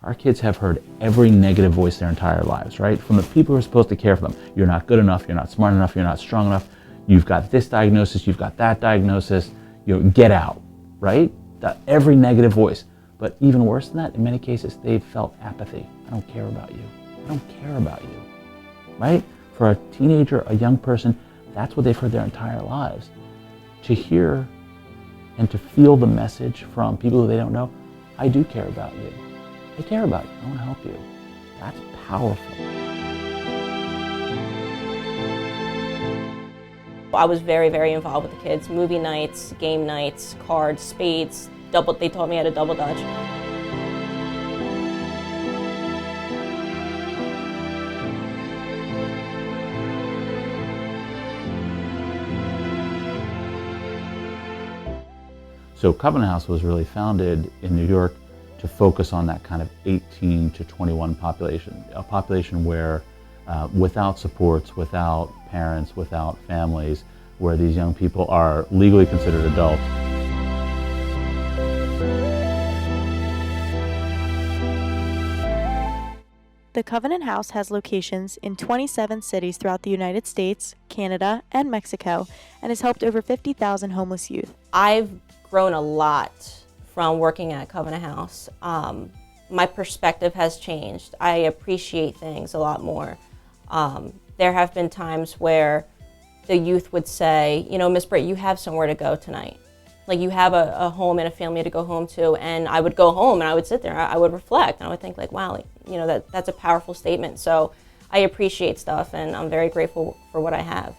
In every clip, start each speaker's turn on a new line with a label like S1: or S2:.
S1: Our kids have heard every negative voice their entire lives, right? From the people who are supposed to care for them. You're not good enough, you're not smart enough, you're not strong enough, you've got this diagnosis, you've got that diagnosis, get out, right? Every negative voice. But even worse than that, in many cases, they've felt apathy. I don't care about you. I don't care about you, right? For a teenager, a young person, that's what they've heard their entire lives. To hear and to feel the message from people who they don't know, I do care about you. I care about you. I want to help you. That's powerful.
S2: I was very, very involved with the kids. Movie nights, game nights, cards, spades. They taught me how to double dutch.
S1: So Covenant House was really founded in New York to focus on that kind of 18 to 21 population, a population where without supports, without parents, without families, where these young people are legally considered adults.
S3: The Covenant House has locations in 27 cities throughout the United States, Canada, and Mexico, and has helped over 50,000 homeless youth.
S2: I've grown a lot from working at Covenant House. My perspective has changed. I appreciate things a lot more. There have been times where the youth would say, Miss Britt, you have somewhere to go tonight. Like, you have a home and a family to go home to. And I would go home and I would sit there, I would reflect, and I would think like, wow, that's a powerful statement. So I appreciate stuff, and I'm very grateful for what I have.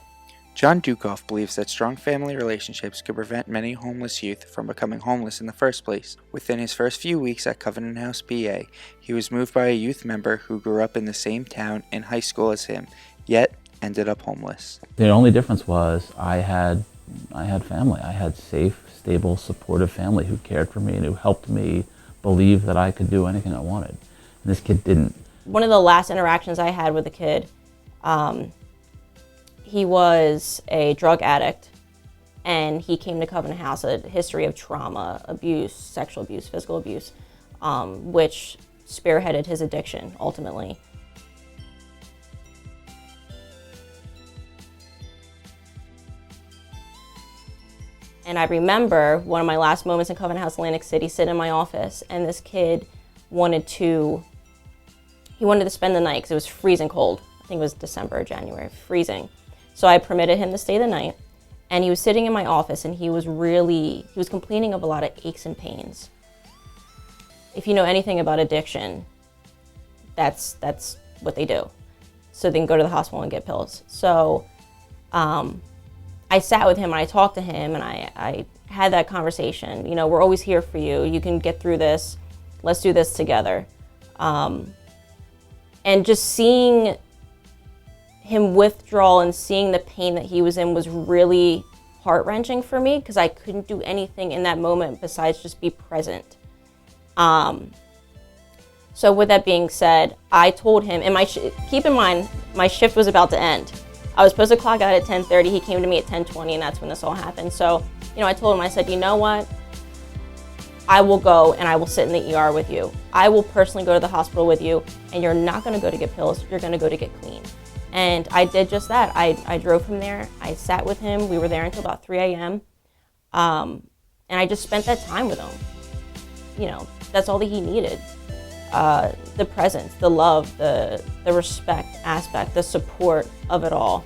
S4: John Dukoff believes that strong family relationships could prevent many homeless youth from becoming homeless in the first place. Within his first few weeks at Covenant House, PA, he was moved by a youth member who grew up in the same town and high school as him, yet ended up homeless.
S1: The only difference was I had family. I had safe, stable, supportive family who cared for me and who helped me believe that I could do anything I wanted. And this kid didn't.
S2: One of the last interactions I had with a kid, he was a drug addict, and he came to Covenant House, a history of trauma, abuse, sexual abuse, physical abuse, which spearheaded his addiction, ultimately. And I remember one of my last moments in Covenant House, Atlantic City, sitting in my office, and this kid wanted to spend the night because it was freezing cold. I think it was December or January, freezing. So I permitted him to stay the night, and he was sitting in my office, and he was complaining of a lot of aches and pains. If you know anything about addiction, that's what they do. So they can go to the hospital and get pills. So I sat with him and I talked to him, and I had that conversation. We're always here for you. You can get through this. Let's do this together. And just seeing him withdraw and seeing the pain that he was in was really heart-wrenching for me, because I couldn't do anything in that moment besides just be present. So with that being said, I told him, and keep in mind, my shift was about to end. I was supposed to clock out at 10:30. He came to me at 10:20, and that's when this all happened. So, I told him, I said, you know what? I will go and I will sit in the ER with you. I will personally go to the hospital with you, and you're not going to go to get pills. You're going to go to get clean. And I did just that. I drove him there. I sat with him. We were there until about 3 a.m. And I just spent that time with him. That's all that he needed. The presence, the love, the respect aspect, the support of it all.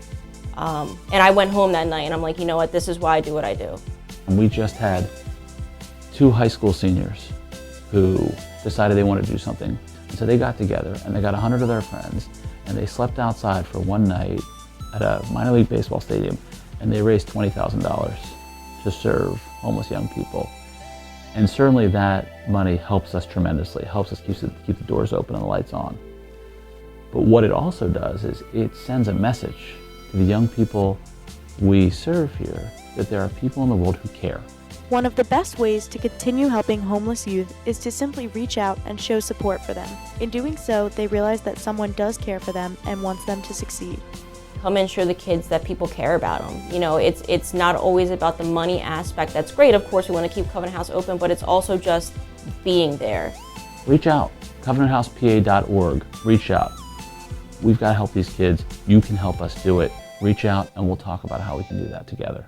S2: And I went home that night and I'm like, you know what, this is why I do what I do.
S1: And we just had 2 high school seniors who decided they wanted to do something. And so they got together and they got 100 of their friends, and they slept outside for one night at a minor league baseball stadium, and they raised $20,000 to serve homeless young people. And certainly that money helps us tremendously. It helps us keep the doors open and the lights on. But what it also does is it sends a message to the young people we serve here that there are people in the world who care.
S3: One of the best ways to continue helping homeless youth is to simply reach out and show support for them. In doing so, they realize that someone does care for them and wants them to succeed.
S2: Come and show the kids that people care about them. It's not always about the money aspect. That's great, of course, we want to keep Covenant House open, but it's also just being there.
S1: Reach out, CovenantHousePA.org. Reach out. We've got to help these kids. You can help us do it. Reach out and we'll talk about how we can do that together.